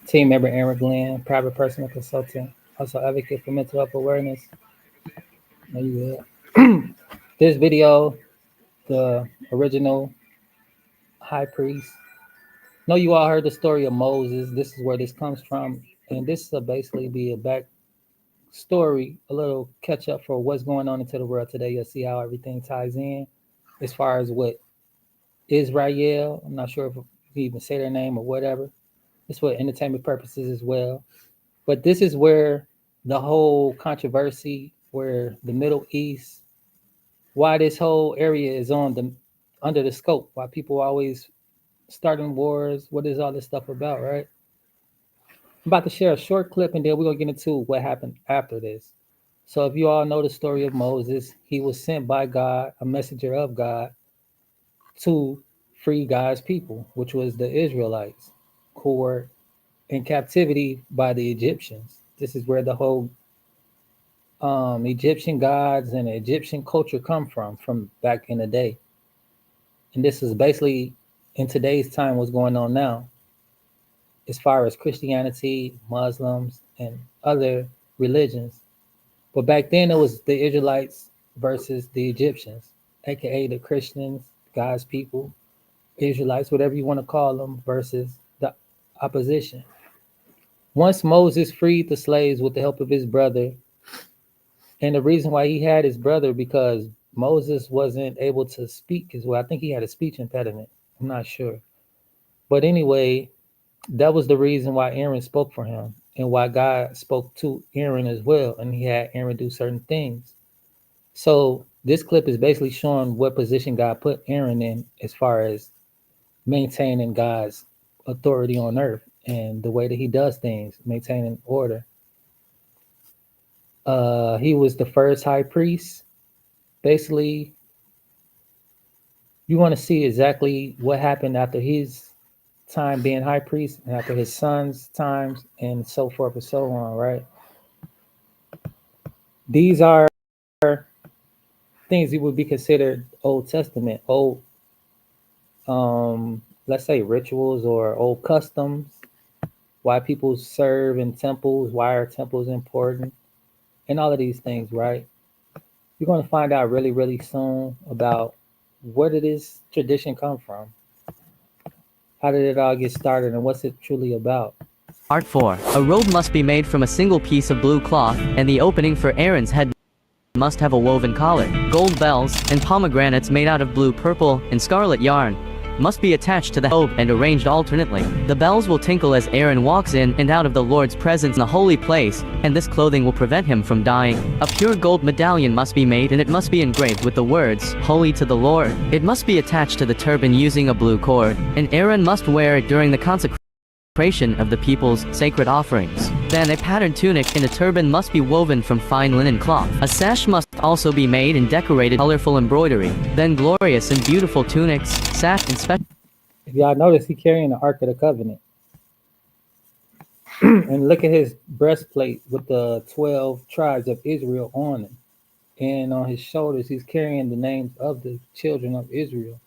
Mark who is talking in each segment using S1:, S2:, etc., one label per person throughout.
S1: Team member Aaron Glenn, private personal consultant, also advocate for mental health awareness. There you go. This video, the original high priest. Know you all heard the story of Moses. This is where this comes from, and this will basically be a back story, a little catch up for what's going on into the world today. You'll see how everything ties in as far as what Israel. I'm not sure if you even say their name or whatever. It's for entertainment purposes as well. But this is where the whole controversy, where the Middle East, why this whole area is on the under the scope, why people always starting wars, what is all this stuff about, right? I'm about to share a short clip and then we're gonna get into what happened after this. So if you all know the story of Moses, he was sent by God, a messenger of God, to free God's people, which was the Israelites, who were in captivity by the Egyptians. This is where the whole Egyptian gods and Egyptian culture come from back in the day. And this is basically in today's time what's going on now, as far as Christianity, Muslims, and other religions. But back then it was the Israelites versus the Egyptians, aka the Christians, God's people, Israelites, whatever you want to call them, versus the opposition. Once Moses freed the slaves with the help of his brother, and the reason why he had his brother because Moses wasn't able to speak as well. I think he had a speech impediment. I'm not sure. But anyway, that was the reason why Aaron spoke for him and why God spoke to Aaron as well. And he had Aaron do certain things. So this clip is basically showing what position God put Aaron in as far as maintaining God's authority on earth and the way that he does things, maintaining order. He was the first high priest. Basically, you want to see exactly what happened after his time being high priest and after his son's times and so forth and so on, right? These are things that would be considered Old Testament, old, let's say rituals or old customs, why people serve in temples, why are temples important, and all of these things, right? You're going to find out really, really soon about where did this tradition come from? How did it all get started and what's it truly about?
S2: Art 4. A robe must be made from a single piece of blue cloth, and the opening for Aaron's head must have a woven collar. Gold bells, and pomegranates made out of blue, purple, and scarlet yarn must be attached to the robe and arranged alternately. The bells will tinkle as Aaron walks in and out of the Lord's presence in the holy place, and this clothing will prevent him from dying. A pure gold medallion must be made and it must be engraved with the words, "Holy to the Lord." It must be attached to the turban using a blue cord, and Aaron must wear it during the consecration of the people's sacred offerings. Then a patterned tunic and a turban must be woven from fine linen cloth. A sash must also be made and decorated colorful embroidery. Then glorious and beautiful tunics, sash and special.
S1: If y'all notice, he carrying the Ark of the Covenant. And look at his breastplate with the 12 tribes of Israel on it. And on his shoulders, he's carrying the names of the children of Israel.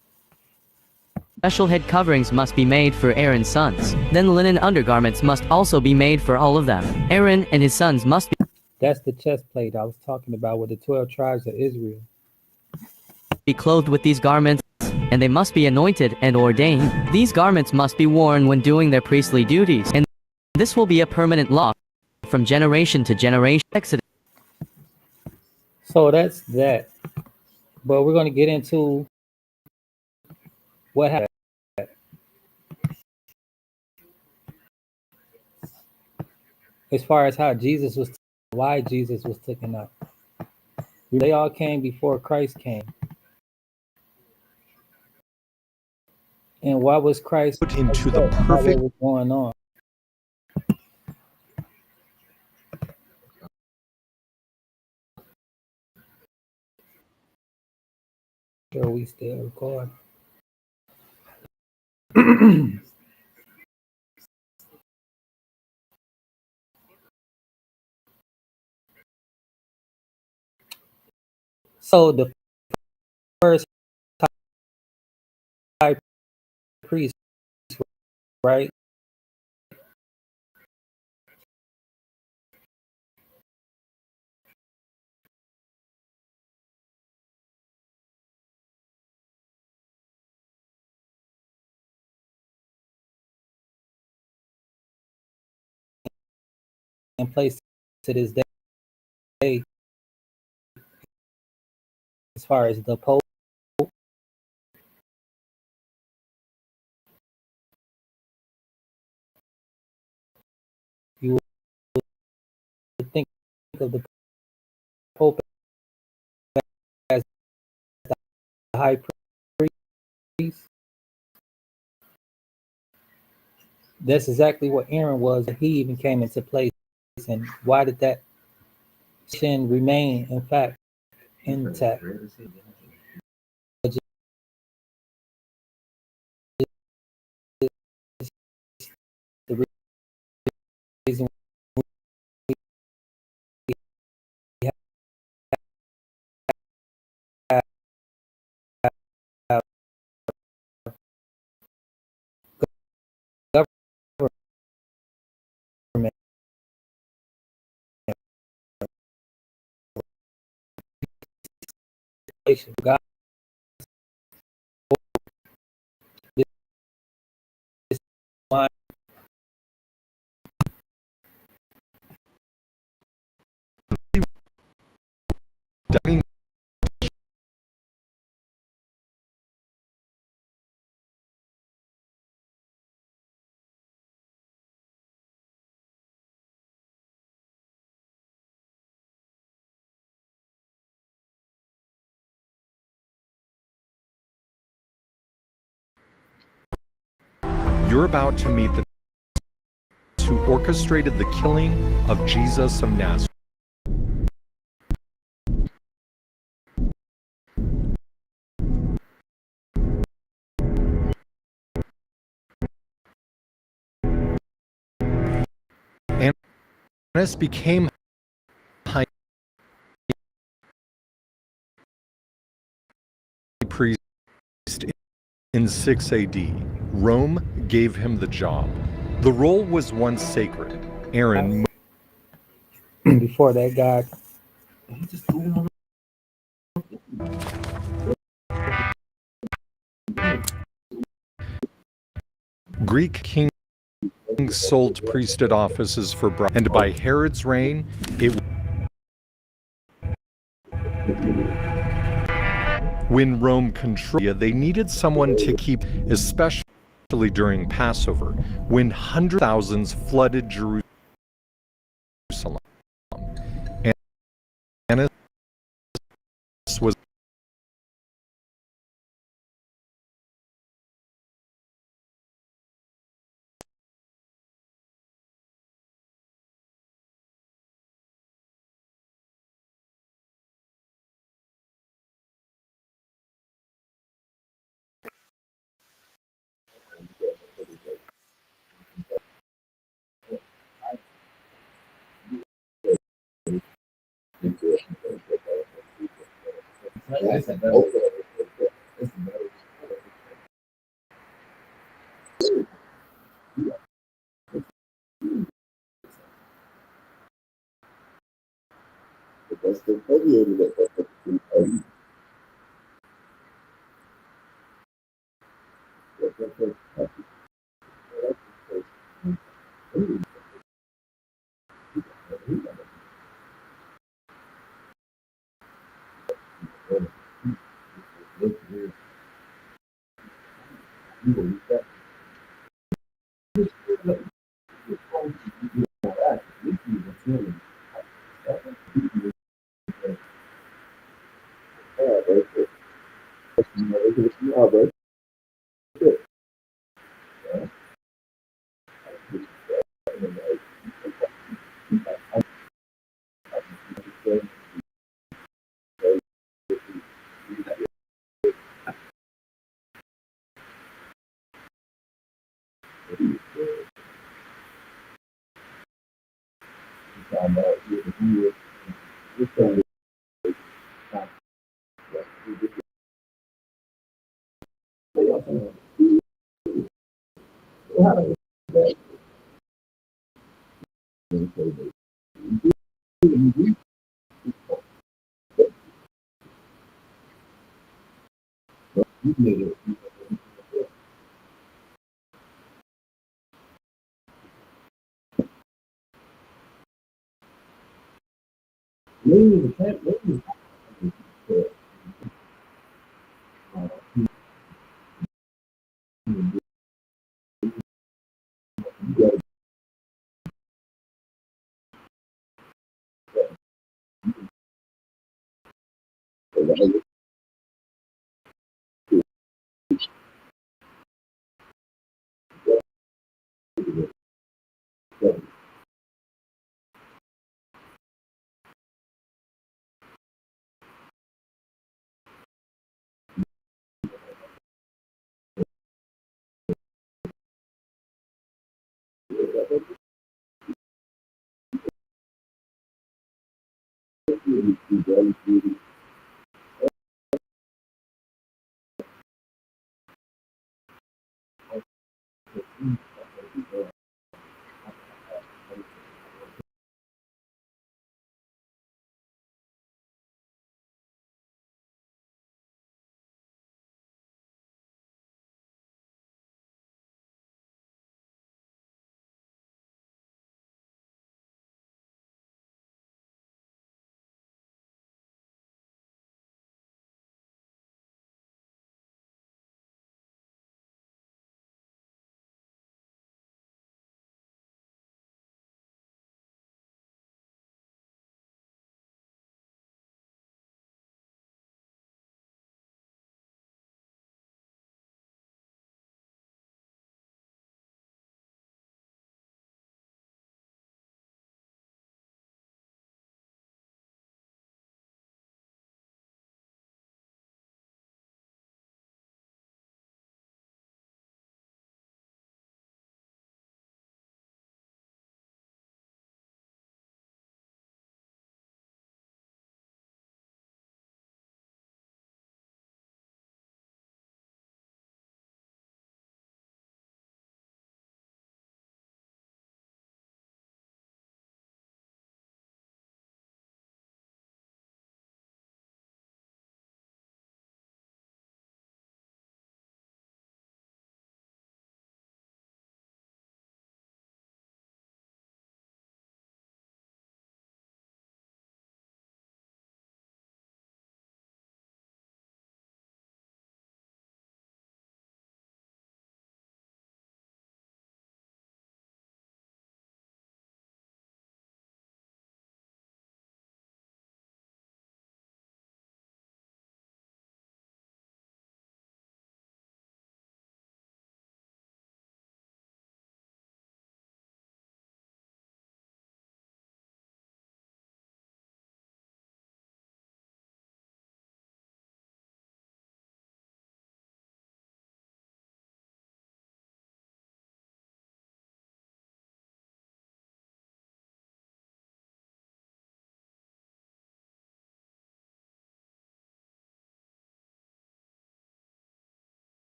S2: Special head coverings must be made for Aaron's sons. Then linen undergarments must also be made for all of them. Aaron and his sons must
S1: That's the chest plate I was talking about with the 12 tribes of Israel.
S2: be clothed with these garments, and they must be anointed and ordained. These garments must be worn when doing their priestly duties, and this will be a permanent law from generation to generation. Exodus.
S1: So that's that. But we're going to get into what happened. As far as how Jesus was, why Jesus was taken up. They all came before Christ came. And why was Christ
S3: into the
S1: upset about what
S3: perfect
S1: was going on? Sure, we still record. So the first high priest, right? in place to this day as far as the Pope. You would think of the Pope as the high priest. That's exactly what Aaron was. He even came into place. And why did that sin remain, in fact, intact? The reason we have government God, this line
S3: You're about to meet the who orchestrated the killing of Jesus of Nazareth. Annas became high priest in 6 AD. Rome gave him the job. The role was once sacred. Aaron
S1: before that, God
S3: Greek kings sold priesthood offices for bribes, and by Herod's reign, when Rome controlled, they needed someone to keep, especially during Passover, when hundreds of thousands flooded Jerusalem. And Annas was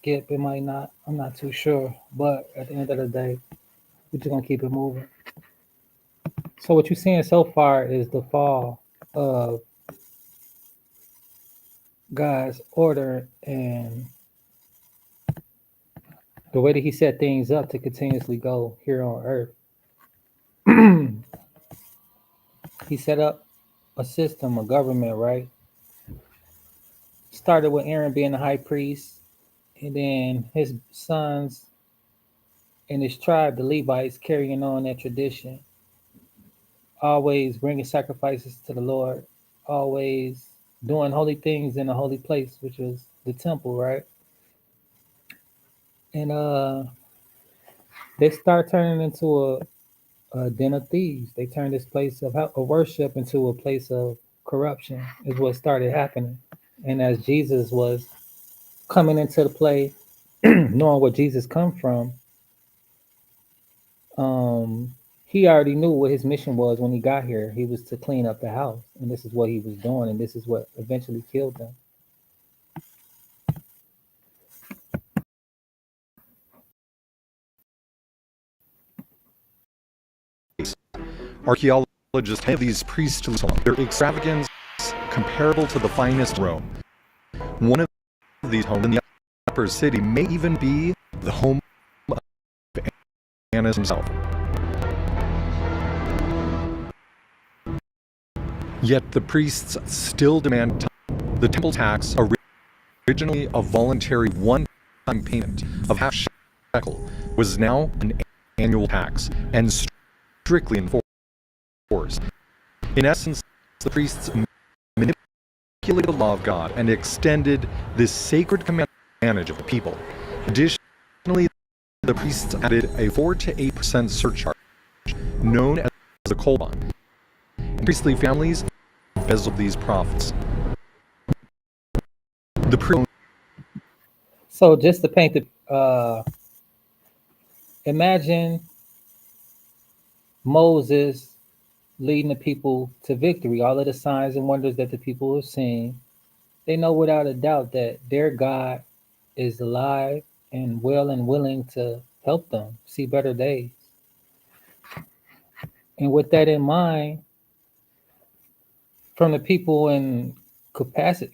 S1: skip. It might not. I'm not too sure. But at the end of the day, we're just gonna keep it moving. So what you're seeing so far is the fall of God's order and the way that He set things up to continuously go here on earth. He set up a system, a government, right? Started with Aaron being the high priest, and then his sons and his tribe, the Levites, carrying on that tradition, always bringing sacrifices to the Lord, always doing holy things in a holy place, which was the temple, right? And they start turning into a den of thieves. They turned this place of worship into a place of corruption, is what started happening. And as Jesus was coming into the play, knowing where Jesus come from, he already knew what his mission was when he got here. He was to clean up the house, and this is what he was doing, and this is what eventually killed them.
S3: Archaeologists have these priestly their extravagance comparable to the finest Rome. One of these homes in the upper city may even be the home of Annas himself. Yet the priests still demand the temple tax, originally a voluntary one-time payment of half shekel, was now an annual tax and strictly enforced. In essence, the priests manipulated the law of God and extended this sacred command advantage of the people. Additionally, the priests added a 4 to 8% surcharge, known as the kolban, and priestly families embezzled these profits.
S1: So just to paint the, imagine Moses leading the people to victory, all of the signs and wonders that the people have seen. They know without a doubt that their God is alive and well and willing to help them see better days. And with that in mind, from the people in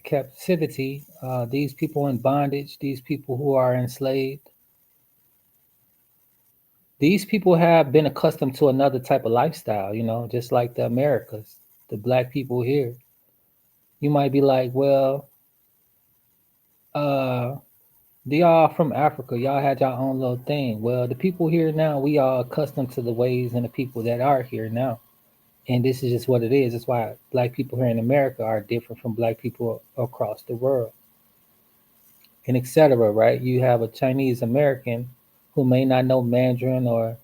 S1: captivity, these people in bondage, these people who are enslaved, these people have been accustomed to another type of lifestyle, just like the Americas, the black people here. You might be like, well, y'all from Africa, y'all had your own little thing. Well, the people here now, we are accustomed to the ways and the people that are here now. And this is just what it is. That's why black people here in America are different from black people across the world. And etc. Right? You have a Chinese American who may not know Mandarin or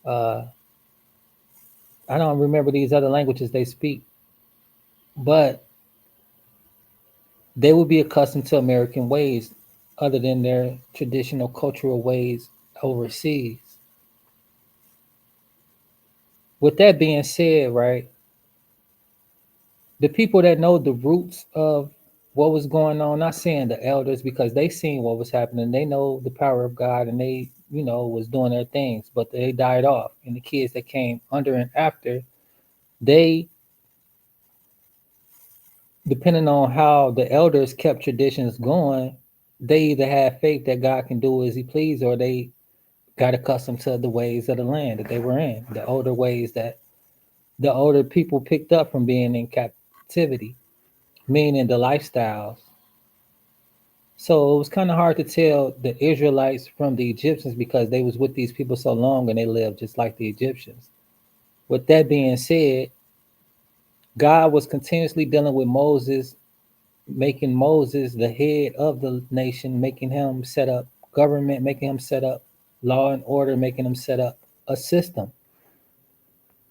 S1: I don't remember these other languages they speak, but they will be accustomed to American ways other than their traditional cultural ways overseas. With that being said, right, the people that know the roots of what was going on, not saying the elders because they seen what was happening, they know the power of God and they, was doing their things, but they died off. And the kids that came under and after, they, depending on how the elders kept traditions going, they either had faith that God can do as he please, or they got accustomed to the ways of the land that they were in, the older ways that the older people picked up from being in captivity, meaning the lifestyles. So it was kind of hard to tell the Israelites from the Egyptians because they was with these people so long and they lived just like the Egyptians. With that being said, God was continuously dealing with Moses, making Moses the head of the nation, making him set up government, making him set up law and order, making him set up a system.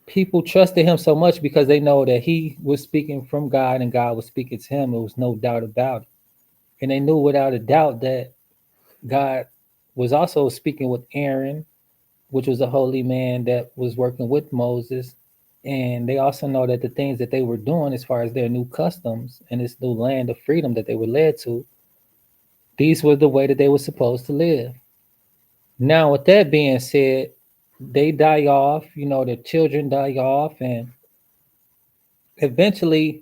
S1: People trusted him so much because they know that he was speaking from God and God was speaking to him. There was no doubt about it. And they knew without a doubt that God was also speaking with Aaron, which was a holy man that was working with Moses. And they also know that the things that they were doing as far as their new customs and this new land of freedom that they were led to, these were the way that they were supposed to live. Now, with that being said, they die off, their children die off, and eventually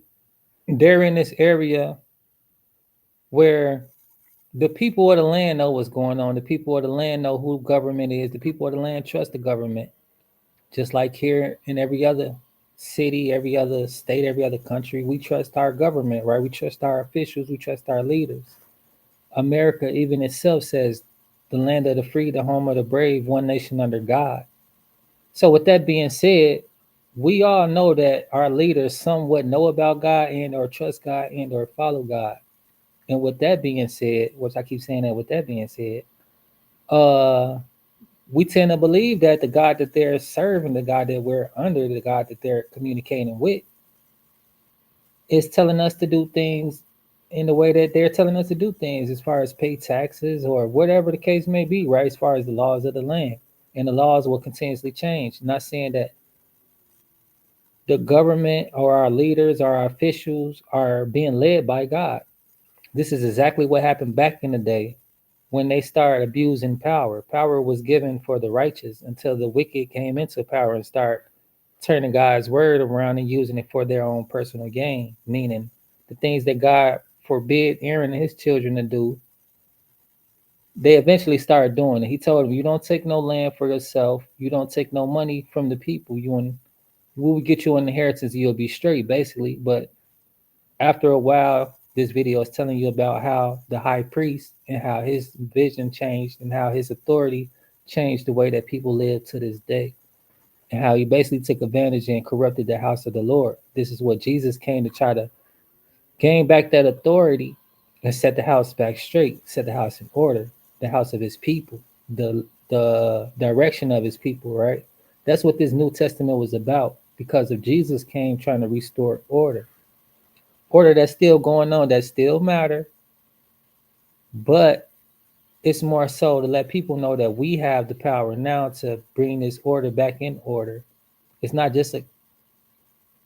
S1: they're in this area where the people of the land know what's going on. The people of the land know who government is. The people of the land trust the government. Just like here in every other city, every other state, every other country, we trust our government, right? We trust our officials. We trust our leaders. America even itself says the land of the free, the home of the brave, one nation under God. So with that being said, we all know that our leaders somewhat know about God and or trust God and or follow God. And with that being said, which I keep saying that with that being said, we tend to believe that the God that they're serving, the God that we're under, the God that they're communicating with, is telling us to do things in the way that they're telling us to do things, as far as pay taxes or whatever the case may be, right? As far as the laws of the land. And the laws will continuously change. Not saying that the government or our leaders or our officials are being led by God. This is exactly what happened back in the day when they started abusing power. Power was given for the righteous until the wicked came into power and start turning God's word around and using it for their own personal gain, meaning the things that God forbid Aaron and his children to do, they eventually started doing it. He told them, "You don't take no land for yourself. You don't take no money from the people. We will get you an inheritance. You'll be straight, basically." But after a while, this video is telling you about how the high priest and how his vision changed and how his authority changed the way that people live to this day, and how he basically took advantage and corrupted the house of the Lord. This is what Jesus came to try to gain back that authority and set the house back straight, set the house in order, the house of his people, the direction of his people, right? That's what this New Testament was about, because of Jesus came trying to restore order. Order that's still going on, that still matter, but it's more so to let people know that we have the power now to bring this order back in order. It's not just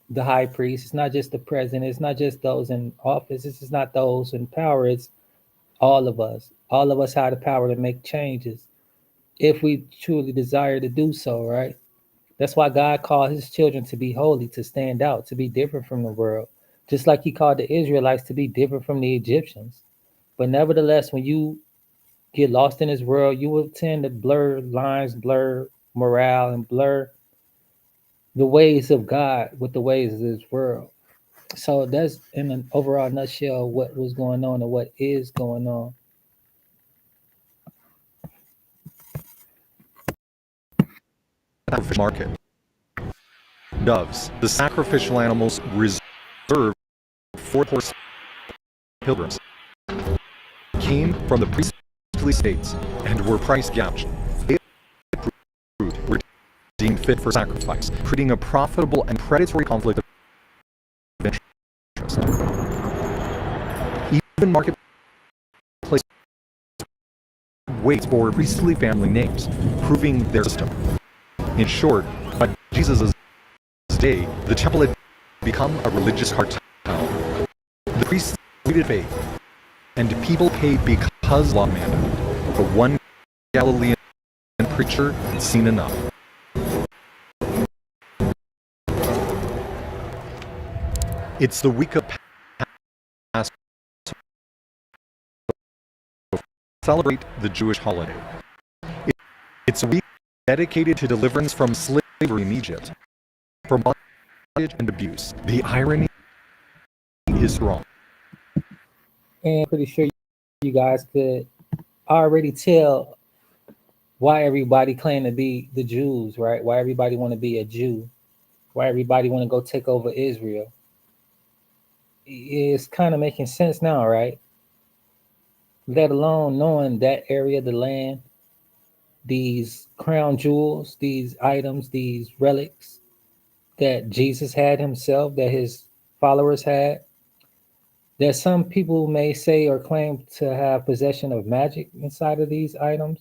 S1: the high priest, it's not just the president, it's not just those in office, it's not those in power, it's all of us. All of us have the power to make changes if we truly desire to do so, right? That's why God called his children to be holy, to stand out, to be different from the world, just like he called the Israelites to be different from the Egyptians. But nevertheless, when you get lost in this world, you will tend to blur lines, blur morale, and blur the ways of God with the ways of this world. So that's in an overall nutshell what was going on and what is going on.
S3: Sacrificial market. Doves, the sacrificial animals reserved for horse pilgrims, came from the priestly states and were price gouged. They were deemed fit for sacrifice, creating a profitable and predatory conflict of interest. Even marketplace waits for priestly family names, proving their system. In short, by Jesus' day, the temple had become a religious cartel. The priests pleaded faith, and people paid because law demanded. The one Galilean preacher had seen enough. It's the week of Passover. Celebrate the Jewish holiday. It's a week dedicated to deliverance from slavery in Egypt, from bondage and abuse. The irony is strong.
S1: And I'm pretty sure you guys could already tell why everybody claim to be the Jews, right? Why everybody want to be a Jew, why everybody want to go take over Israel. It's kind of making sense now, right? Let alone knowing that area of the land, these crown jewels, these items, these relics that Jesus had himself, that his followers had, that some people may say or claim to have possession of magic inside of these items.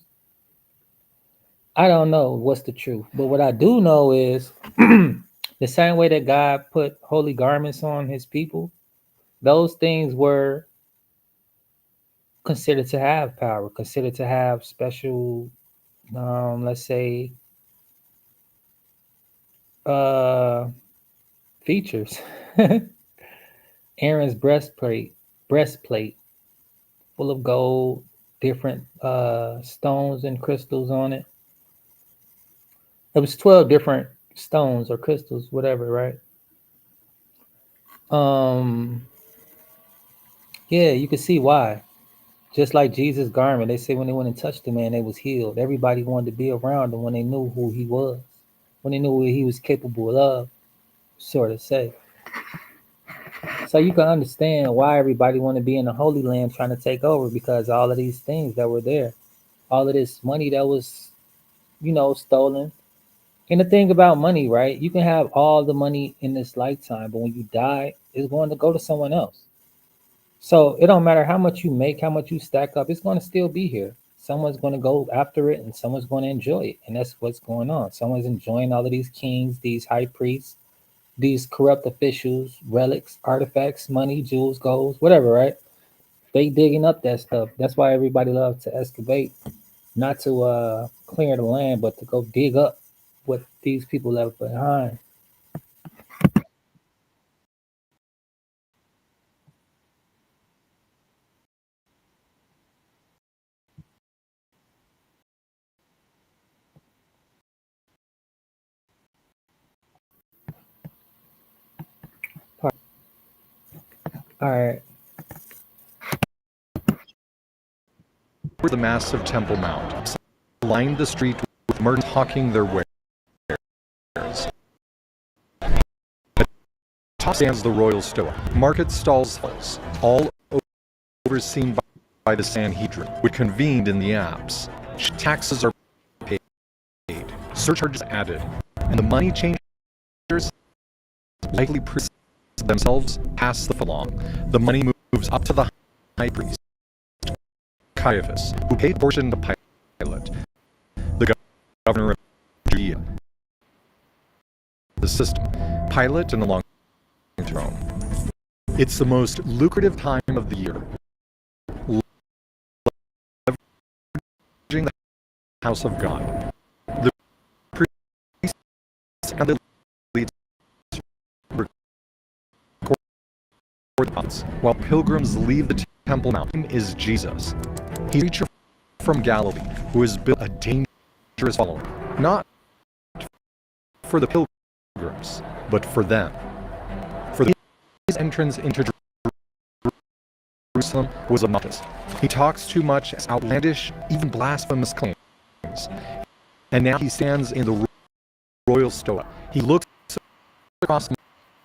S1: I don't know what's the truth, but what I do know is the same way that God put holy garments on his people, those things were considered to have power, considered to have special, let's say, features. Aaron's breastplate, full of gold, different stones and crystals on it. It was 12 different stones or crystals, whatever, right? Yeah, you can see why. Just like Jesus' garment, they say when they went and touched the man, they was healed. Everybody wanted to be around him when they knew who he was, when they knew what he was capable of, sort of say. So you can understand why everybody wanted to be in the Holy Land trying to take over, because all of these things that were there, all of this money that was, stolen. And the thing about money, right? You can have all the money in this lifetime, but when you die, it's going to go to someone else. So it don't matter how much you make, how much you stack up, it's going to still be here. Someone's going to go after it and someone's going to enjoy it. And that's what's going on. Someone's enjoying all of these kings, these high priests, these corrupt officials, relics, artifacts, money, jewels, golds, whatever, right? They digging up that stuff. That's why everybody loves to excavate, not to clear the land, but to go dig up what these people left behind. All right.
S3: The massive Temple Mount lined the street with merchants hawking their wares. At top stands the royal stoa, market stalls, all overseen by the Sanhedrin, which convened in the apse. Taxes are paid, surcharges added, and the money changers, likely priests themselves, pass the along. The money moves up to the high priest, Caiaphas, who paid portion to Pilate, the governor of Judea. The system, Pilate and the long throne. It's the most lucrative time of the year. Leveraging the house of God. The priests and the leads record the prophets, while pilgrims leave the Temple Mount. Is Jesus. He's a preacher from Galilee who has built a dangerous following, not for the pilgrims, but for them. For his entrance into Jerusalem was obnoxious. He talks too much, as outlandish, even blasphemous claims. And now he stands in the royal stoa. He looks across the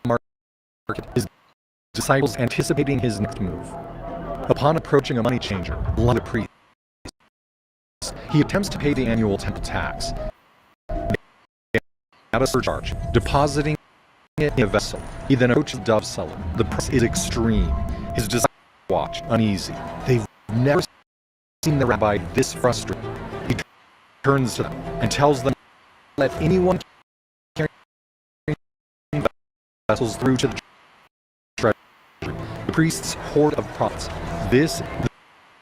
S3: market, his disciples anticipating his next move. Upon approaching a money changer, one of the priests, he attempts to pay the annual temple tax at a surcharge, depositing it in a vessel. He then approaches the dove seller. The price is extreme. His disciples watch, uneasy. They've never seen the rabbi this frustrated. He turns to them and tells them, "Let anyone carry vessels through to the treasury." The priest's horde of prophets. The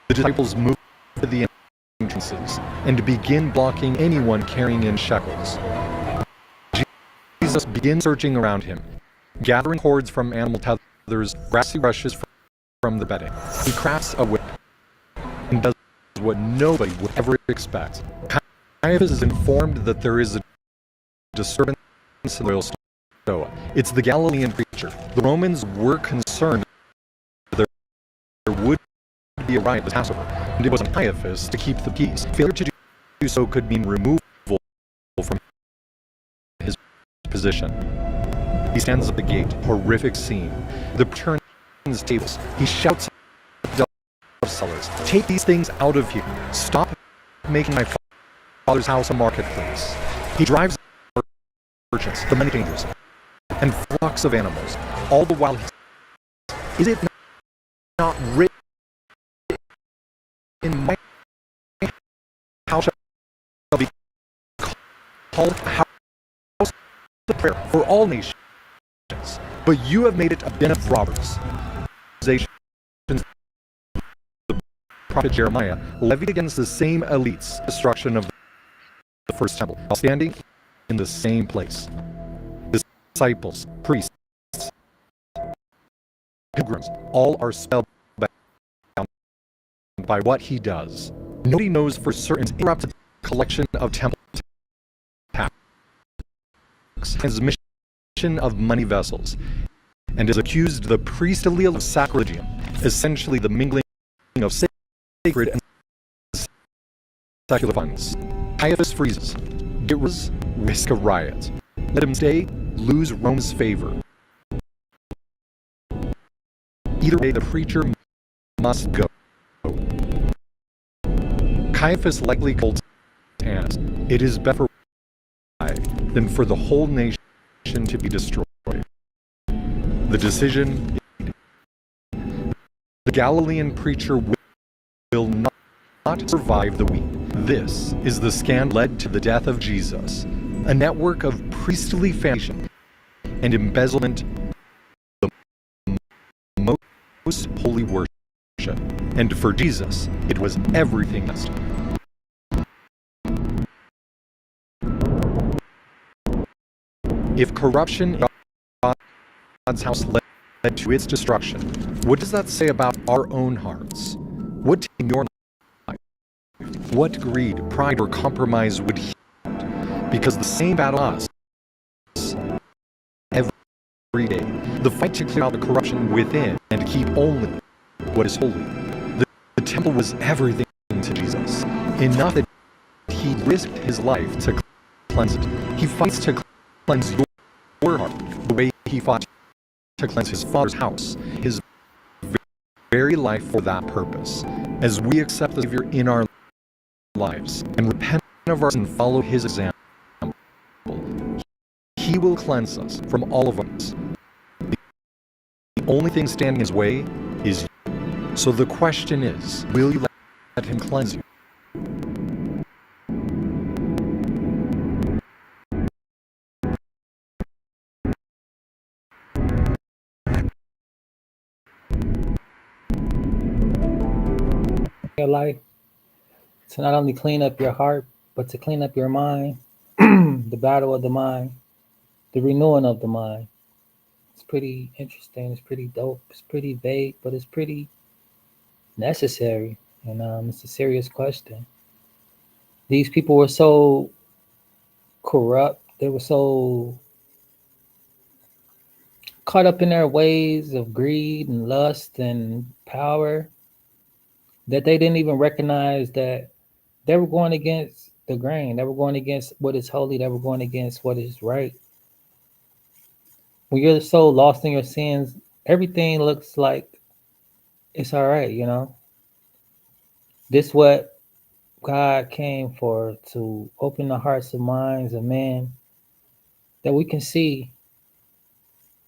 S3: disciples move to the entrances and begin blocking anyone carrying in shekels. Jesus begins searching around him, gathering cords from animal tethers, grassy rushes from the bedding. He crafts a whip and does what nobody would ever expect. Caiaphas is informed that there is a disturbance in the royal stoa. It's the Galilean preacher. The Romans were concerned that there would be a riot this Passover, and it was on Caiaphas to keep the peace. Failure to do so could mean removal from his position. He stands at the gate, horrific scene. The turns tables. He shouts at the dove sellers, "Take these things out of here. Stop making my father's house a marketplace." He drives merchants, the money changers, and flocks of animals. All the while, is it not written in my house shall be called a house of prayer for all nations, but you have made it a den of robbers. The prophet Jeremiah levied against the same elites destruction of the first temple, while standing in the same place. Disciples, priests, pilgrims, all are spellbound by what he does. Nobody knows for certain interrupted collection of temple tax, transmission of money vessels, and is accused the priestly of sacrilegium, essentially the mingling of sacred and secular funds. Caiaphas freezes. It was risk a riot. Let him stay, lose Rome's favor. Either way, the preacher must go. Caiaphas likely told Annas, "It is better for I than for the whole nation to be destroyed." The decision, the Galilean preacher will not survive the week. This is the scandal led to the death of Jesus, a network of priestly fashion and embezzlement of the most holy worship. And for Jesus, it was everything else. If corruption in God's house led to its destruction, what does that say about our own hearts? What in your life? What greed, pride, or compromise would he? Because the same battle us every day. the fight to clear out the corruption within and to keep only what is holy. The temple was everything to Jesus, enough that he risked his life to cleanse it. He fights to cleanse your heart the way he fought to cleanse his Father's house, his very life for that purpose. As we accept the Savior in our lives and repent of our sin and follow his example, he will cleanse us from all of us. The only thing standing in his way is you. So the question is, will you let him cleanse you?
S1: Your life to not only clean up your heart, but to clean up your mind, the battle of the mind, the renewing of the mind. It's pretty interesting. It's pretty dope. It's pretty vague, but it's pretty necessary. And it's a serious question. These people were so corrupt. They were so caught up in their ways of greed and lust and power that they didn't even recognize that they were going against the grain. They were going against what is holy. They were going against what is right. When you're so lost in your sins, everything looks like it's all right, you know? This what God came for, to open the hearts and minds of men that we can see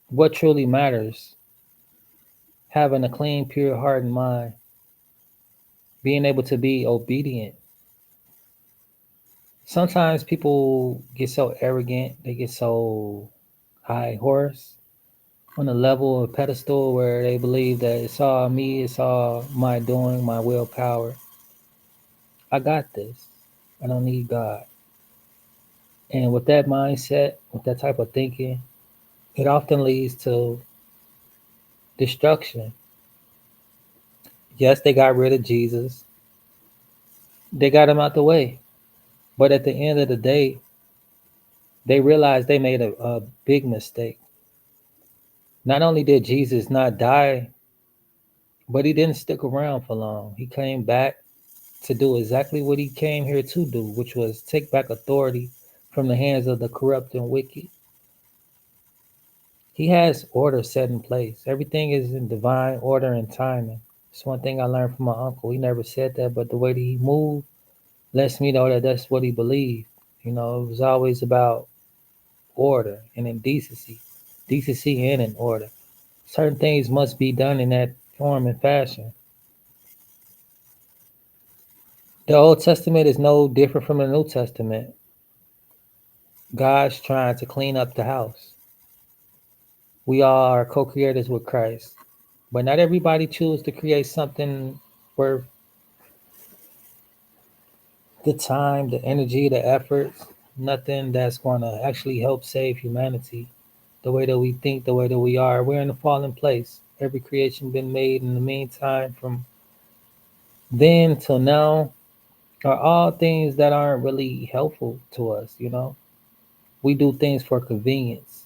S1: what truly matters. Having a clean, pure heart and mind, being able to be obedient. Sometimes people get so arrogant, they get so high horse on a level of pedestal where they believe that it's all me, it's all my doing, my willpower. I got this. I don't need God. And with that mindset, with that type of thinking, it often leads to destruction. Yes, they got rid of Jesus. They got him out the way. But at the end of the day, they realized they made a big mistake. Not only did Jesus not die, but he didn't stick around for long. He came back to do exactly what he came here to do, which was take back authority from the hands of the corrupt and wicked. He has order set in place. Everything is in divine order and timing. It's one thing I learned from my uncle. He never said that, but the way that he moved lets me know that that's what he believed. You know, it was always about order and in decency and in order. Certain things must be done in that form and fashion. The Old Testament is no different from the New Testament. God's trying to clean up the house. We all are co-creators with Christ, but not everybody chooses to create something worth the time, the energy, the effort, nothing that's going to actually help save humanity. The way that we think, the way that we are, we're in a fallen place. Every creation been made in the meantime from then till now are all things that aren't really helpful to us, you know? We do things for convenience.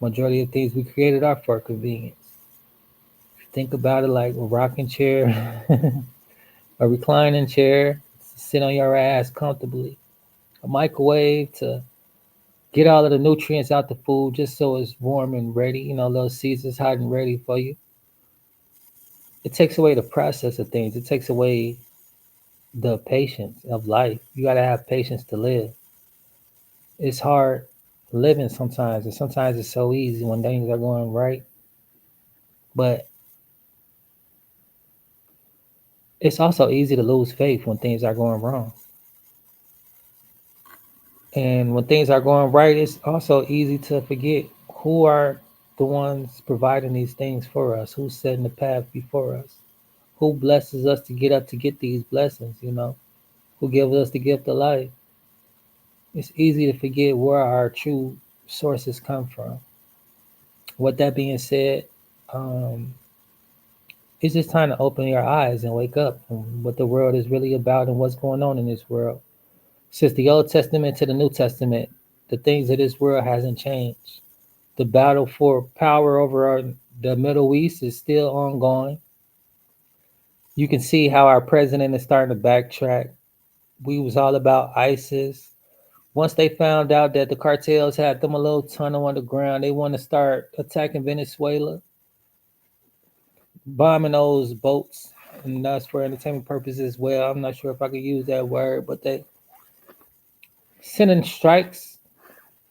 S1: Majority of things we created are for convenience. Think about it like a rocking chair, a reclining chair, to sit on your ass comfortably, a microwave to get all of the nutrients out the food just so it's warm and ready, you know, little seasons hot and ready for you. It takes away the process of things. It takes away the patience of life. You got to have patience to live. It's hard living sometimes, and sometimes it's so easy when things are going right. But it's also easy to lose faith when things are going wrong. And when things are going right, it's also easy to forget who are the ones providing these things for us, who's setting the path before us, who blesses us to get up to get these blessings, you know, who gives us the gift of life. It's easy to forget where our true sources come from. With that being said, um, it's just time to open your eyes and wake up from what the world is really about and what's going on in this world. Since the Old Testament to the New Testament, the things of this world hasn't changed. The battle for power over the Middle East is still ongoing. You can see how our president is starting to backtrack. We was all about ISIS. Once they found out that the cartels had them a little tunnel underground, they want to start attacking Venezuela, bombing those boats, and that's for entertainment purposes as well. I'm not sure if I could use that word, but they sending strikes,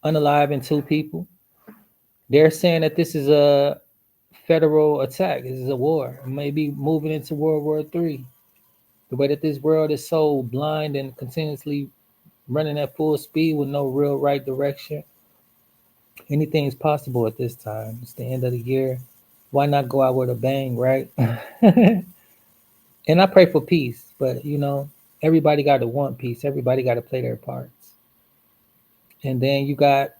S1: unaliving two people. They're saying that this is a federal attack. This is a war. Maybe moving into World War III. The way that this world is so blind and continuously running at full speed with no real right direction. Anything is possible at this time. It's the end of the year. Why not go out with a bang, right? And I pray for peace, but everybody got to want peace. Everybody got to play their parts. And then you got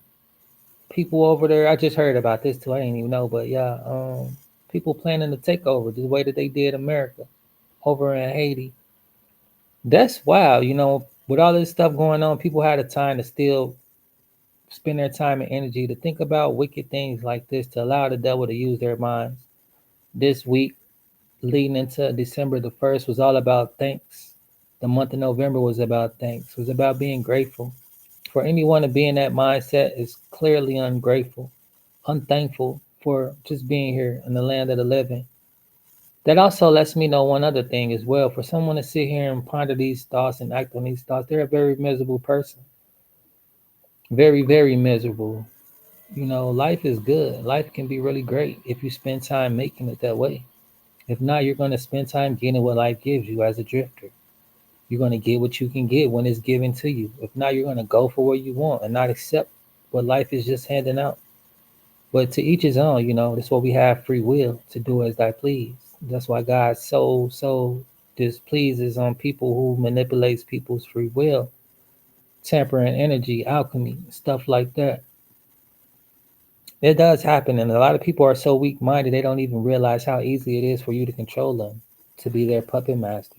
S1: people over there. I just heard about this too. I didn't even know, but yeah, people planning to take over the way that they did America over in Haiti. That's wild. With all this stuff going on, people had the time to still spend their time and energy to think about wicked things like this, to allow the devil to use their minds. This week, leading into December the 1st, was all about thanks. The month of November was about thanks. It was about being grateful. For anyone to be in that mindset is clearly ungrateful, unthankful for just being here in the land of the living. That also lets me know one other thing as well. For someone to sit here and ponder these thoughts and act on these thoughts, they're a very miserable person. Very, very miserable. Life is good. Life can be really great if you spend time making it that way. If not, you're going to spend time getting what life gives you as a drifter. You're going to get what you can get when it's given to you. If not, you're going to go for what you want and not accept what life is just handing out. But to each his own, that's what we have free will to do as thy please. That's why God so displeases on people who manipulates people's free will, tampering energy, alchemy, stuff like that. It does happen, and a lot of people are so weak-minded they don't even realize how easy it is for you to control them, to be their puppet master.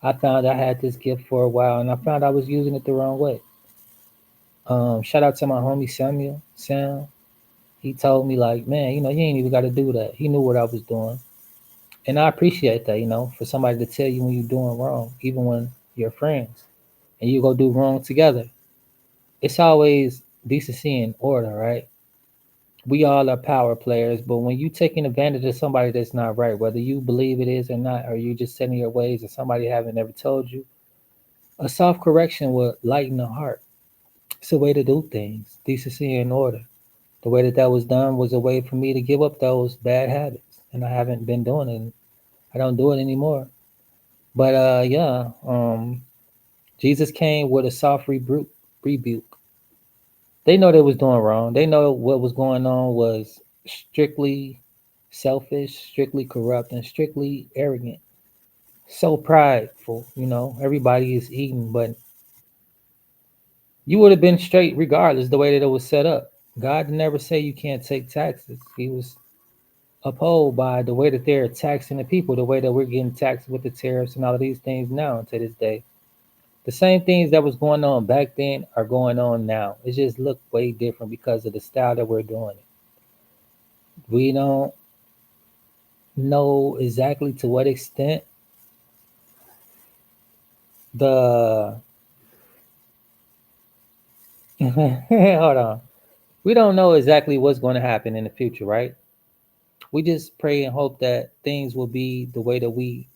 S1: I found I had this gift for a while, and I found I was using it the wrong way. Shout out to my homie Samuel Sam. He told me like, man, you ain't even got to do that. He knew what I was doing, and I appreciate that. For somebody to tell you when you're doing wrong, even when you're friends, and you go do wrong together. It's always decency and order, right? We all are power players, but when you taking advantage of somebody that's not right, whether you believe it is or not, or you just setting your ways and somebody haven't ever told you, a soft correction will lighten the heart. It's a way to do things, decency and order. The way that was done was a way for me to give up those bad habits, and I haven't been doing it. I don't do it anymore. But yeah, Jesus came with a soft rebuke. They know they was doing wrong. They know what was going on was strictly selfish, strictly corrupt, and strictly arrogant. So prideful, everybody is eating, but you would have been straight regardless the way that it was set up. God never say you can't take taxes. He was upheld by the way that they're taxing the people, the way that we're getting taxed with the tariffs and all of these things now to this day. The same things that was going on back then are going on now. It just look way different because of the style that we're doing it. We don't know exactly to what extent the hold on. We don't know exactly what's going to happen in the future, right? We just pray and hope that things will be the way that we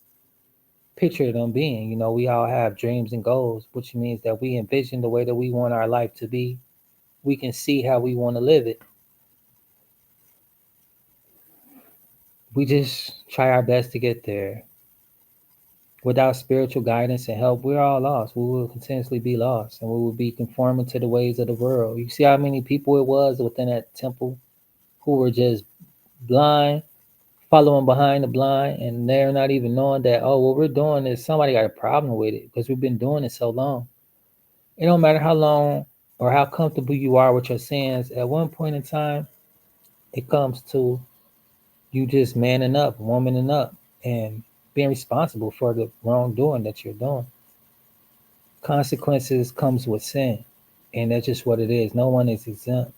S1: picture them being. We all have dreams and goals, which means that we envision the way that we want our life to be. We can see how we want to live it. We just try our best to get there. Without spiritual guidance and help, we're all lost. We will continuously be lost, and we will be conforming to the ways of the world. You see how many people it was within that temple who were just blind, following behind the blind, and they're not even knowing that, oh, what we're doing is somebody got a problem with it because we've been doing it so long. It don't matter how long or how comfortable you are with your sins. At one point in time, it comes to you just manning up, womaning up, and being responsible for the wrongdoing that you're doing. Consequences comes with sin, and that's just what it is. No one is exempt.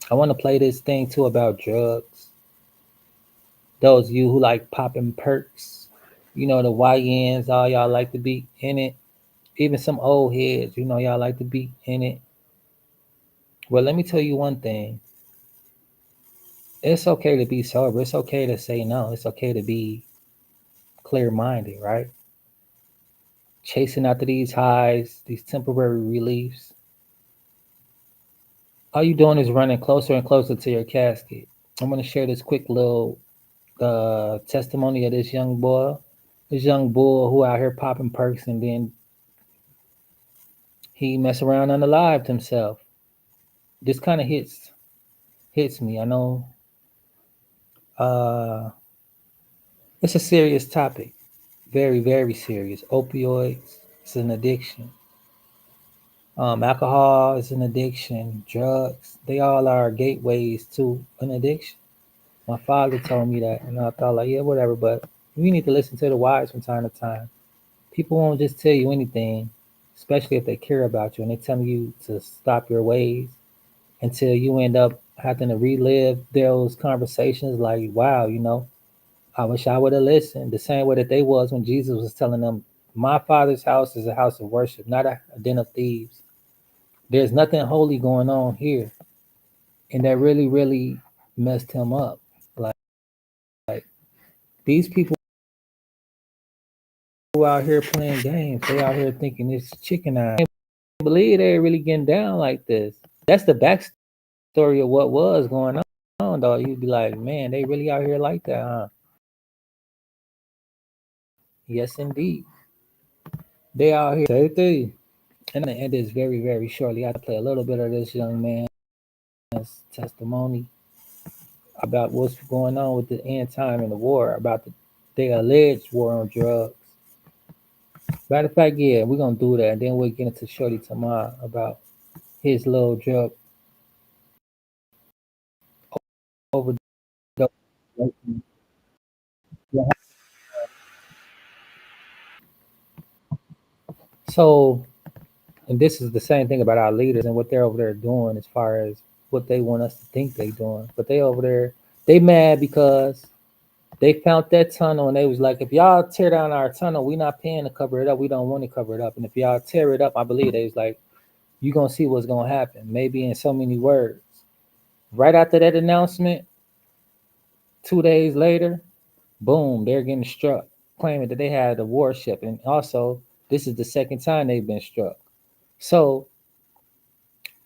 S1: I want to play this thing too about drugs. Those of you who like popping perks, the YNs, all y'all like to be in it. Even some old heads, y'all like to be in it. Well, let me tell you one thing. It's okay to be sober. It's okay to say no. It's okay to be clear minded, right? Chasing after these highs, these temporary reliefs. All you doing is running closer and closer to your casket. I'm going to share this quick little testimony of this young boy who out here popping perks, and then he mess around unalived himself. This kind of hits me. I know uh, it's a serious topic, very very serious. Opioids, it's an addiction. Alcohol is an addiction. Drugs, they all are gateways to an addiction. My father told me that, and I thought like, yeah, whatever. But you need to listen to the wise from time to time. People won't just tell you anything, especially if they care about you, and they tell you to stop your ways until you end up having to relive those conversations. Like, wow, I wish I would have listened the same way that they was when Jesus was telling them, "My Father's house is a house of worship, not a den of thieves." There's nothing holy going on here, and that really, really messed him up. Like these people who out here playing games, they out here thinking it's chicken eye. I can't believe they're really getting down like this. That's the backstory of what was going on, though. You'd be like, man, they really out here like that, huh? Yes, indeed. They out here. Say it. And I'm gonna end this very, very shortly. I play a little bit of this young man's testimony about what's going on with the end time and the war, about the alleged war on drugs. Matter of fact, yeah, we're gonna do that, and then we'll get into Shorty tomorrow about his little drug overdose. So, and this is the same thing about our leaders and what they're over there doing as far as what they want us to think they doing. But they over there, they mad because they found that tunnel and they was like, if y'all tear down our tunnel, we not paying to cover it up. We don't want to cover it up. And if y'all tear it up, I believe they was like, you gonna see what's gonna happen. Maybe in so many words. Right after that announcement, 2 days later, boom, they're getting struck, claiming that they had a warship. And also, this is the second time they've been struck. So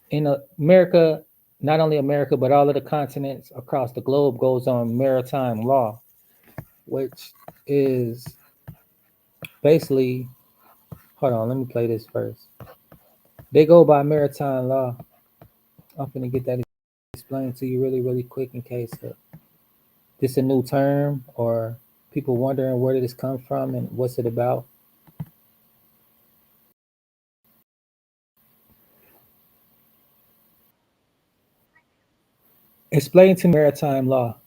S1: in America, not only America, but all of the continents across the globe goes on maritime law, which is basically, hold on, let me play this first. They go by maritime law. I'm going to get that explained to you really, really quick in case this a new term or people wondering where did this come from and what's it about. Explain to me maritime law.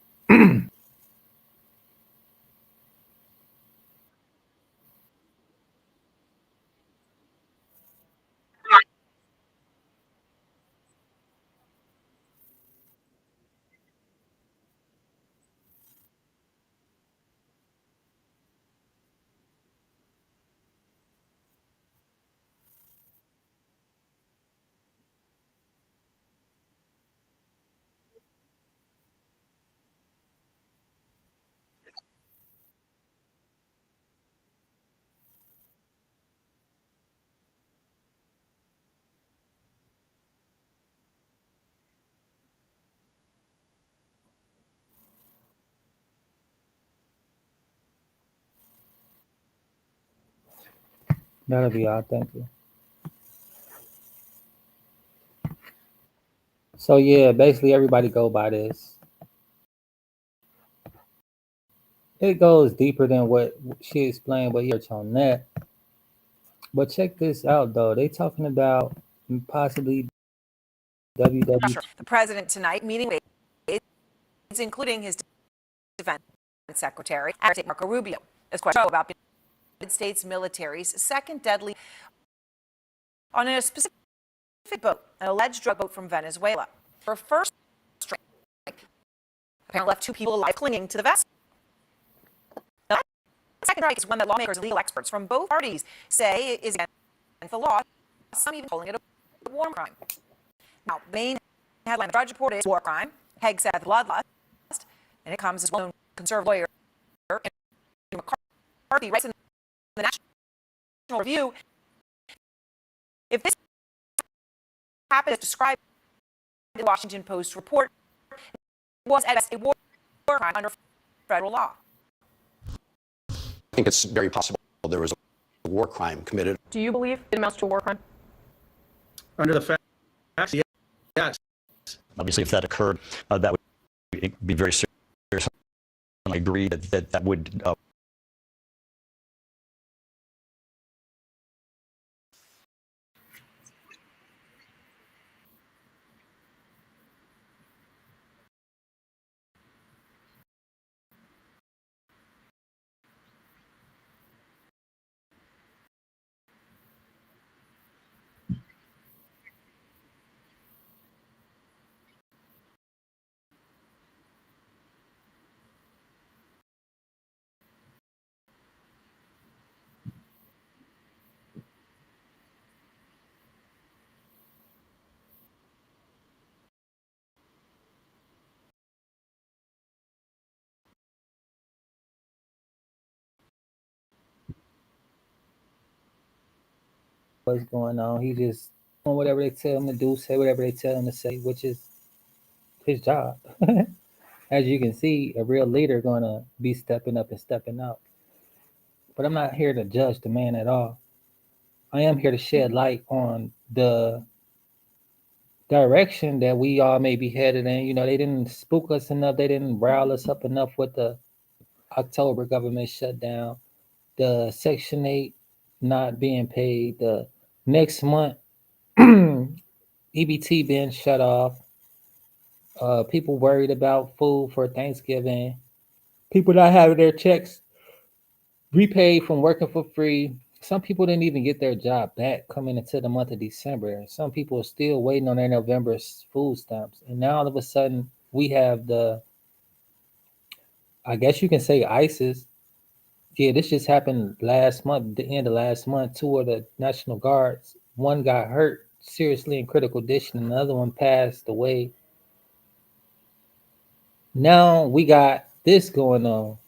S1: That'll be all. Thank you. So yeah, basically everybody go by this. It goes deeper than what she explained, but yeah, on that. But check this out though. They talking about possibly WW.
S4: The president tonight meeting with aides, including his defense secretary, Marco Rubio. This question about the United States military's second deadly on a specific boat, an alleged drug boat from Venezuela. For first apparently left 2 people alive clinging to the vessel. Now, that second strike is one that lawmakers and legal experts from both parties say is against the law, some even calling it a war crime. Now, the main headline of the Drudge Report is war crime. Haig said bloodlust, and it comes as well-known conservative lawyer Andrew McCarthy writes in the National Review, if this happened as described in the Washington Post report, it was at best a war crime under federal law.
S5: I think it's very possible there was a war crime committed.
S6: Do you believe it amounts to a war crime?
S7: Under the facts, yes.
S8: Obviously, if that occurred, that would be very serious. I agree that would.
S1: What's going on? He just doing whatever they tell him to do, say whatever they tell him to say, which is his job. As you can see, a real leader gonna be stepping up and stepping out. But I'm not here to judge the man at all. I am here to shed light on the direction that we all may be headed in. You know, they didn't spook us enough. They didn't rile us up enough with the October government shutdown, the Section 8 not being paid, the next month EBT being shut off, people worried about food for Thanksgiving, people not having their checks repaid from working for free. Some people didn't even get their job back coming into the month of December. Some people are still waiting on their November food stamps. And now all of a sudden we have I guess you can say ISIS. Yeah, this just happened last month, the end of last month. 2 of the National Guards, one got hurt seriously in critical condition, and another one passed away. Now we got this going on.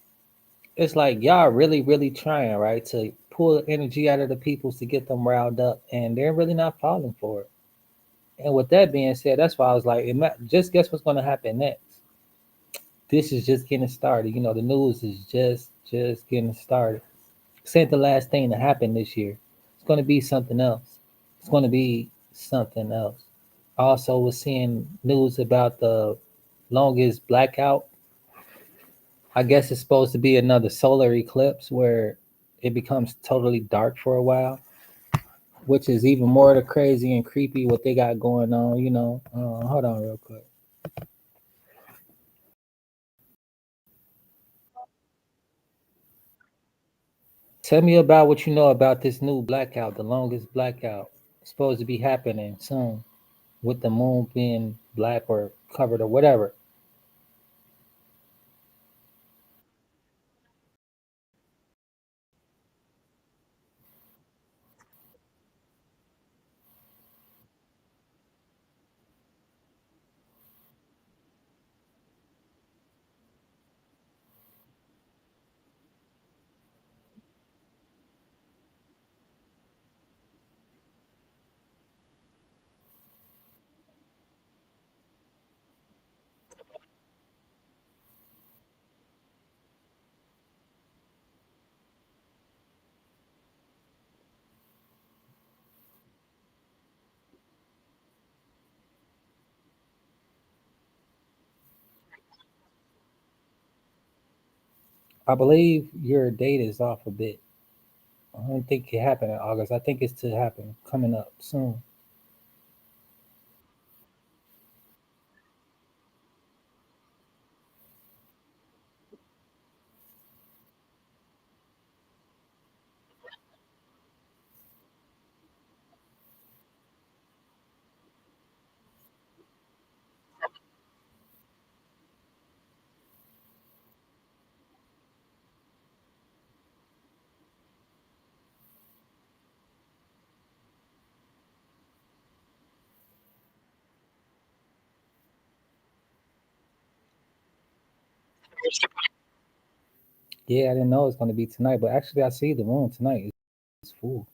S1: It's like y'all really, really trying, right, to pull energy out of the people to get them riled up, and they're really not falling for it. And with that being said, that's why I was like, just guess what's going to happen next. This is just getting started. You know, the news is just getting started. This ain't the last thing to happen this year. It's going to be something else. It's going to be something else. Also, we're seeing news about the longest blackout. I guess it's supposed to be another solar eclipse where it becomes totally dark for a while, which is even more the crazy and creepy what they got going on. You know, hold on real quick. Tell me about what you know about this new blackout, the longest blackout. It's supposed to be happening soon with the moon being black or covered or whatever. I believe your date is off a bit. I don't think it happened in August. I think it's to happen coming up soon. Yeah, I didn't know it was going to be tonight, but actually, I see the room tonight. It's full.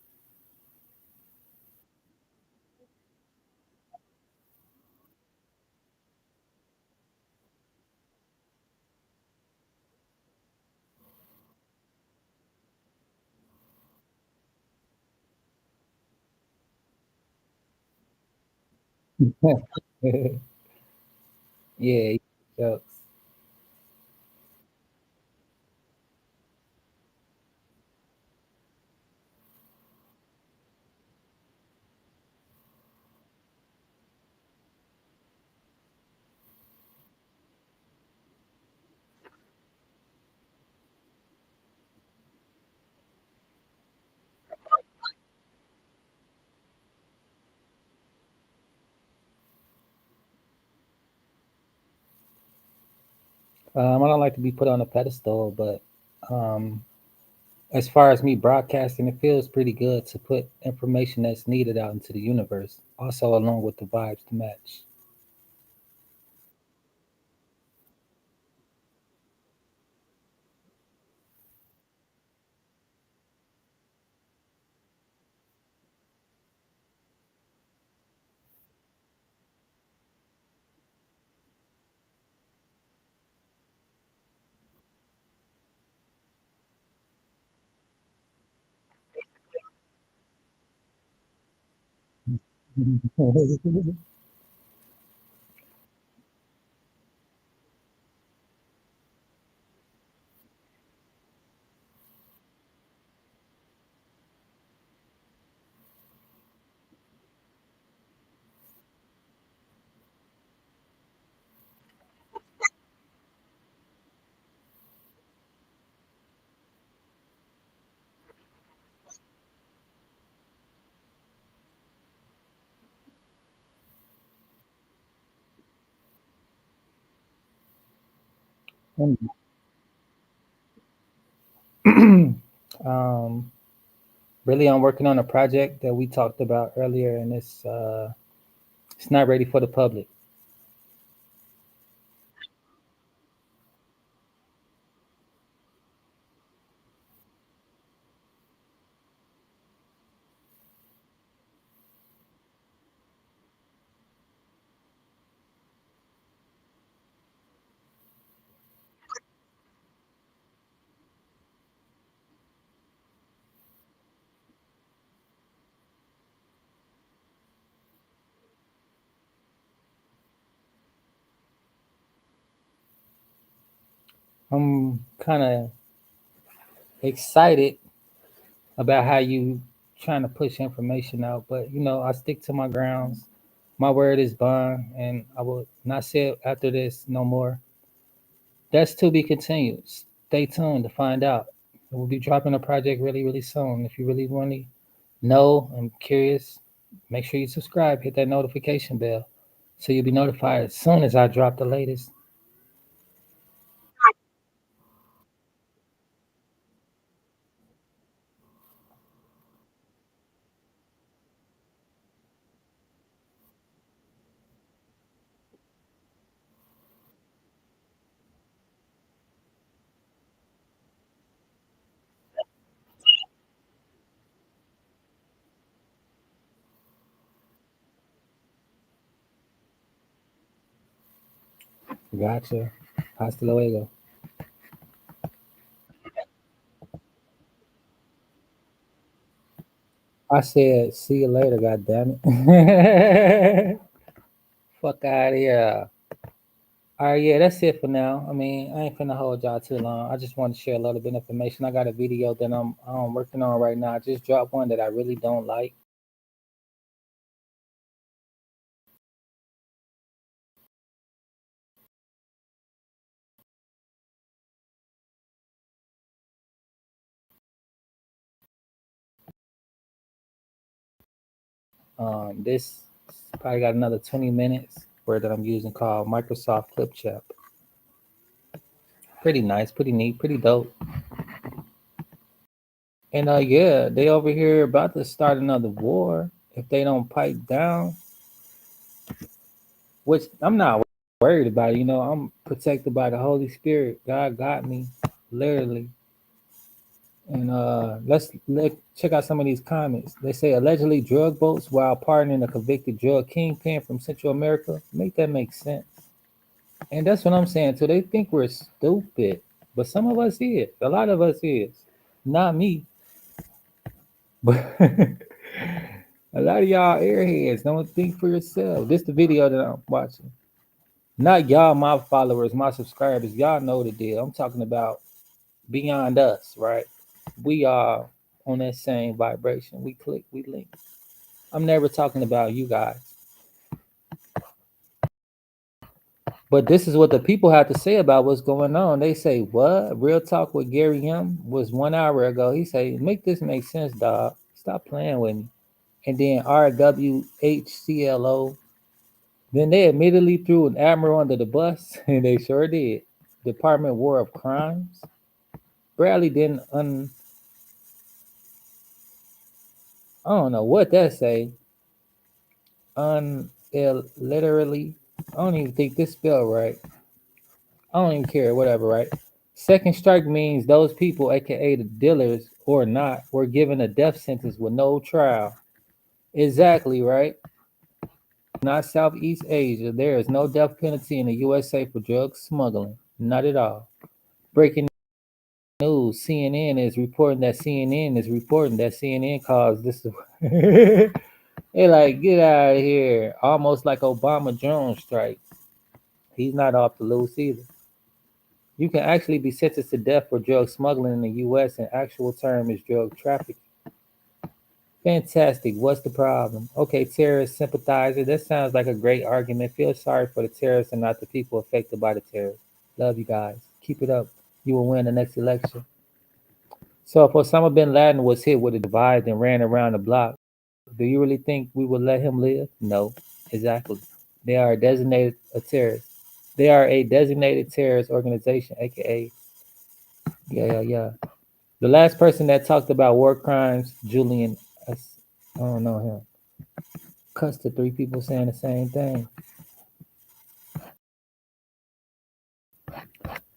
S1: Yeah, jokes. I don't like to be put on a pedestal, but um, as far as me broadcasting, it feels pretty good to put information that's needed out into the universe, also along with the vibes to match. um, really, I'm working on a project that we talked about earlier, and it's not ready for the public. I'm kind of excited about how you trying to push information out, but I stick to my grounds. My word is bond, and I will not say it after this no more. That's to be continued. Stay tuned to find out. We'll be dropping a project really, really soon. If you really want to know and curious, make sure you subscribe, hit that notification bell, so you'll be notified as soon as I drop the latest. Gotcha. Hasta luego. I said, see you later, God damn it. Fuck out of here. All right, yeah, that's it for now. I mean, I ain't finna hold y'all too long. I just want to share a little bit of information. I got a video that I'm working on right now. I just dropped one that I really don't like. This probably got another 20 minutes where that I'm using called Microsoft Clipchamp. Pretty nice, pretty neat, pretty dope. And yeah, they over here about to start another war if they don't pipe down, which I'm not worried about it. You know, I'm protected by the Holy Spirit. God got me, literally. And let check out some of these comments. They say allegedly drug boats while pardoning a convicted drug kingpin from Central America. Make that make sense. And that's what I'm saying too. They think we're stupid, but some of us is. A lot of us is. Not me, but a lot of y'all airheads. Don't think for yourself. This the video that I'm watching. Not y'all, my followers, my subscribers. Y'all know the deal. I'm talking about beyond us, right? We are on that same vibration. We click, we link. I'm never talking about you guys. But this is what the people have to say about what's going on. They say, what? Real Talk with Gary M was 1 hour ago. He said, make this make sense, dog. Stop playing with me. And then RWHCLO. Then they admittedly threw an admiral under the bus, and they sure did. Department War of Crimes. Bradley didn't I don't know what that say. Literally. I don't even think this spelled right. I don't even care, whatever, right? Second strike means those people, aka the dealers or not, were given a death sentence with no trial. Exactly, right? Not Southeast Asia. There is no death penalty in the USA for drug smuggling. Not at all. Breaking news. CNN is reporting that CNN caused this. They like, get out of here. Almost like Obama drone strike. He's not off the loose either. You can actually be sentenced to death for drug smuggling in the U.S. and actual term is drug trafficking. Fantastic. What's the problem? Okay, terrorist sympathizer. That sounds like a great argument. Feel sorry for the terrorists and not the people affected by the terrorists. Love you guys. Keep it up. You will win the next election. So if Osama bin Laden was hit with a device and ran around the block, do you really think we would let him live? No, exactly. They are designated a terrorist. They are a designated terrorist organization, aka yeah. The last person that talked about war crimes, Julian, I don't know him. Cuts to 3 people saying the same thing.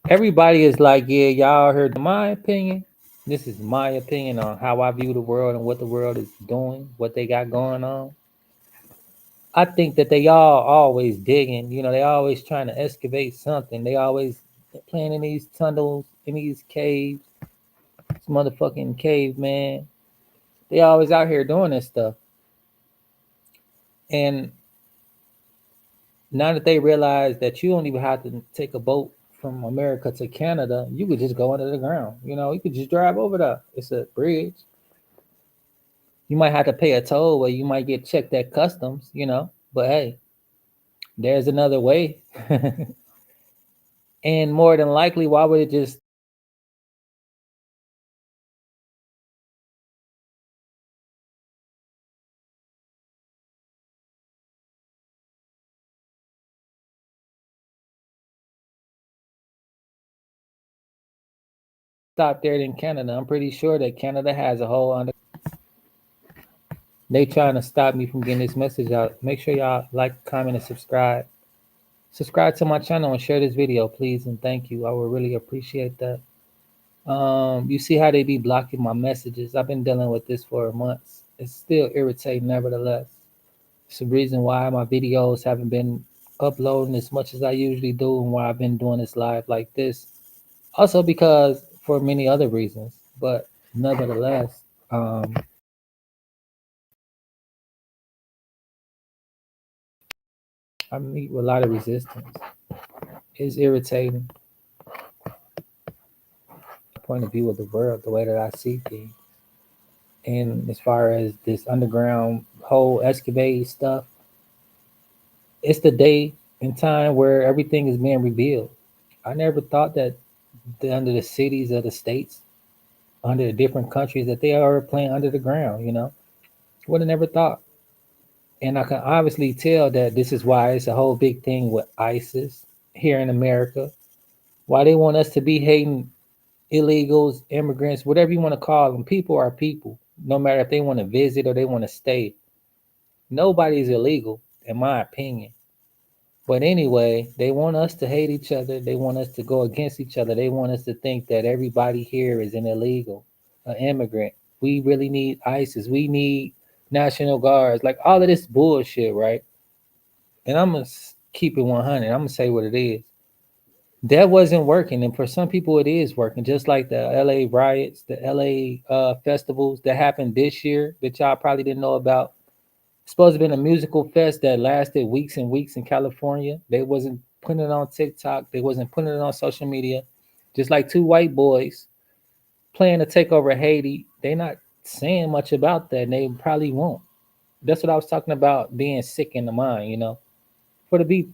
S1: Everybody is like, yeah, y'all heard my opinion. This is my opinion on how I view the world and what the world is doing, what they got going on. I think that they all always digging, they always trying to excavate something. They always playing in these tunnels, in these caves. This motherfucking caveman. They always out here doing this stuff. And now that they realize that you don't even have to take a boat from America to Canada, you could just go under the ground. You could just drive over there. It's a bridge. You might have to pay a toll where you might get checked at customs, but hey, there's another way. And more than likely, why would it just stop there in Canada? I'm pretty sure that Canada has a whole under. They trying to stop me from getting this message out. Make sure y'all like, comment, and subscribe. Subscribe to my channel and share this video, please, and thank you. I would really appreciate that. You see how they be blocking my messages. I've been dealing with this for months. It's still irritating, nevertheless. It's the reason why my videos haven't been uploading as much as I usually do and why I've been doing this live like this. Also because for many other reasons, but nevertheless, I meet with a lot of resistance. It's irritating. Point of view of the world, the way that I see things. And as far as this underground whole excavate stuff, it's the day and time where everything is being revealed. I never thought that under the cities of the states, under the different countries, that they are playing under the ground, Would have never thought. And I can obviously tell that this is why it's a whole big thing with ISIS here in America. Why they want us to be hating illegals, immigrants, whatever you want to call them. People are people, no matter if they want to visit or they want to stay. Nobody's illegal, in my opinion. But anyway, they want us to hate each other. They want us to go against each other. They want us to think that everybody here is an illegal, an immigrant. We really need ISIS. We need National Guards. Like all of this bullshit, right? And I'm gonna keep it 100. I'm gonna say what it is. That wasn't working, and for some people, it is working. Just like the LA riots, the LA festivals that happened this year that y'all probably didn't know about. It's supposed to have been a musical fest that lasted weeks and weeks in California. They wasn't putting it on TikTok. They wasn't putting it on social media. Just like two white boys playing to take over Haiti. They not saying much about that, and they probably won't. That's what I was talking about, being sick in the mind, for to be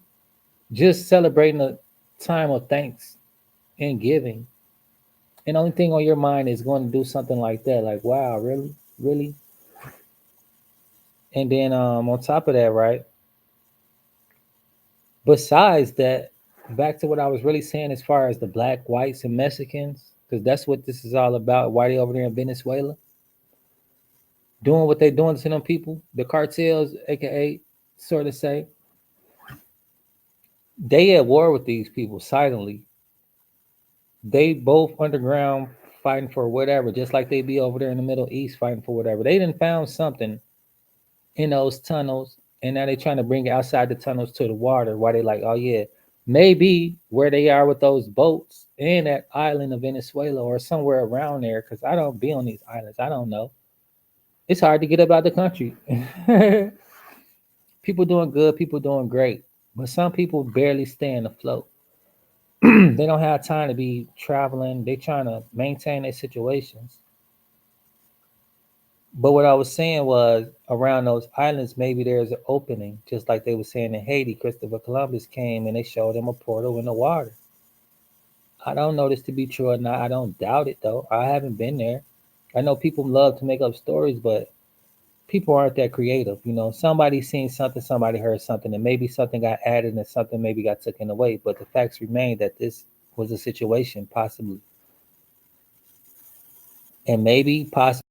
S1: just celebrating a time of thanks and giving. And the only thing on your mind is going to do something like that. Like, wow, really? Really? And then on top of that, right? Besides that, back to what I was really saying as far as the black, whites, and Mexicans, because that's what this is all about. Why they over there in Venezuela doing what they doing to them people, the cartels, aka sort of say, they at war with these people silently. They both underground fighting for whatever, just like they be over there in the Middle East fighting for whatever. They done found something in those tunnels, and now they trying to bring it outside the tunnels to the water. Why they like, oh yeah, maybe where they are with those boats in that island of Venezuela or somewhere around there, because I don't be on these islands. I don't know. It's hard to get about the country. People doing good, people doing great, but some people barely staying afloat. They don't have time to be traveling. They trying to maintain their situations. But what I was saying was around those islands, maybe there's an opening, just like they were saying in Haiti. Christopher Columbus came and they showed him a portal in the water. I don't know this to be true or not. I don't doubt it though. I haven't been there. I know people love to make up stories, but people aren't that creative. Somebody seen something, somebody heard something, and maybe something got added and something maybe got taken away. But the facts remain that this was a situation, possibly, and maybe possibly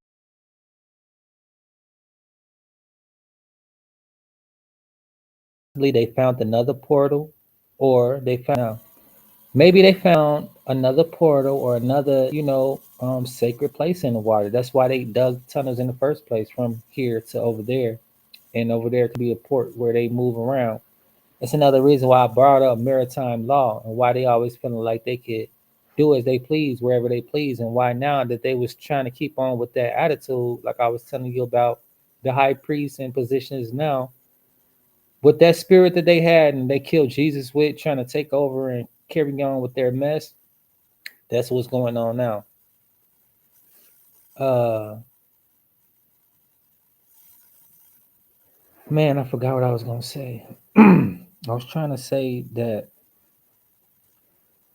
S1: they found another portal, or they found maybe they found another portal or another, sacred place in the water. That's why they dug tunnels in the first place from here to over there, and over there to be a port where they move around. That's another reason why I brought up maritime law and why they always feeling like they could do as they please wherever they please, and why now that they was trying to keep on with that attitude, like I was telling you about the high priest and positions now, with that spirit that they had and they killed Jesus with, trying to take over and carry on with their mess. That's what's going on now. Man, I forgot what I was gonna say. I was trying to say that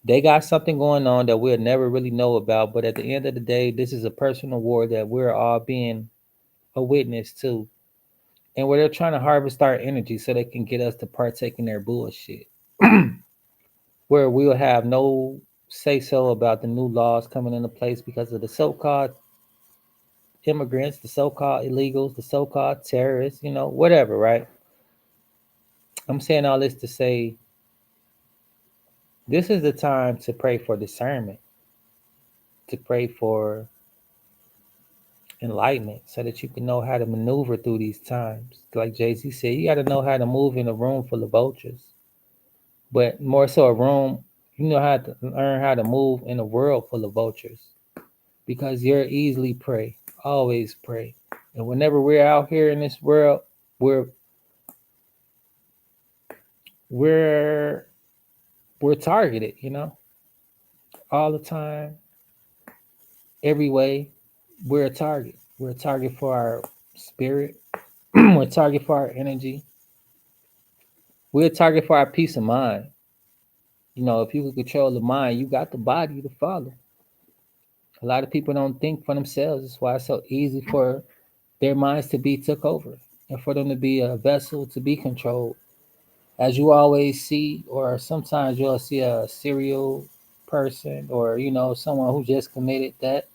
S1: they got something going on that we'll never really know about, but at the end of the day, this is a personal war that we're all being a witness to, and where they're trying to harvest our energy so they can get us to partake in their bullshit. Where we'll have no say so about the new laws coming into place because of the so-called immigrants, the so-called illegals, the so-called terrorists, whatever, right? I'm saying all this to say this is the time to pray for discernment, to pray for enlightenment so that you can know how to maneuver through these times. Like Jay-Z said, you got to know how to move in a room full of vultures, but more so a room, how to learn how to move in a world full of vultures, because you're easily prey. Always pray. And whenever we're out here in this world, we're we're targeted, all the time, every way. We're a target. We're a target for our spirit. We're a target for our energy. We're a target for our peace of mind. If you can control the mind, you got the body to follow. A lot of people don't think for themselves. That's why it's so easy for their minds to be took over and for them to be a vessel to be controlled. As you always see, or sometimes you'll see a serial person or, someone who just committed that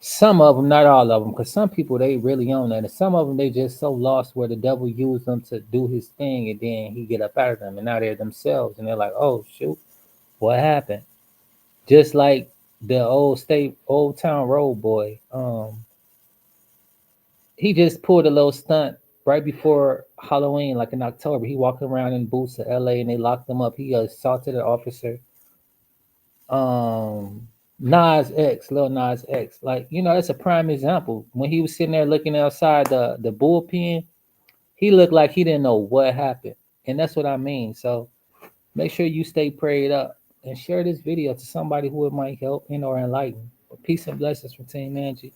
S1: Some of them, not all of them, because some people they really own that, and some of them they just so lost where the devil used them to do his thing, and then he get up out of them, and now they're themselves, and they're like, oh shoot, what happened? Just like the old town road boy, he just pulled a little stunt right before Halloween, like in October. He walked around in boots to LA, and they locked him up. He assaulted an officer. Lil Nas X, like that's a prime example. When he was sitting there looking outside the bullpen, he looked like he didn't know what happened, and that's what I mean. So make sure you stay prayed up and share this video to somebody who it might help or enlighten. Peace and blessings from Team Angie.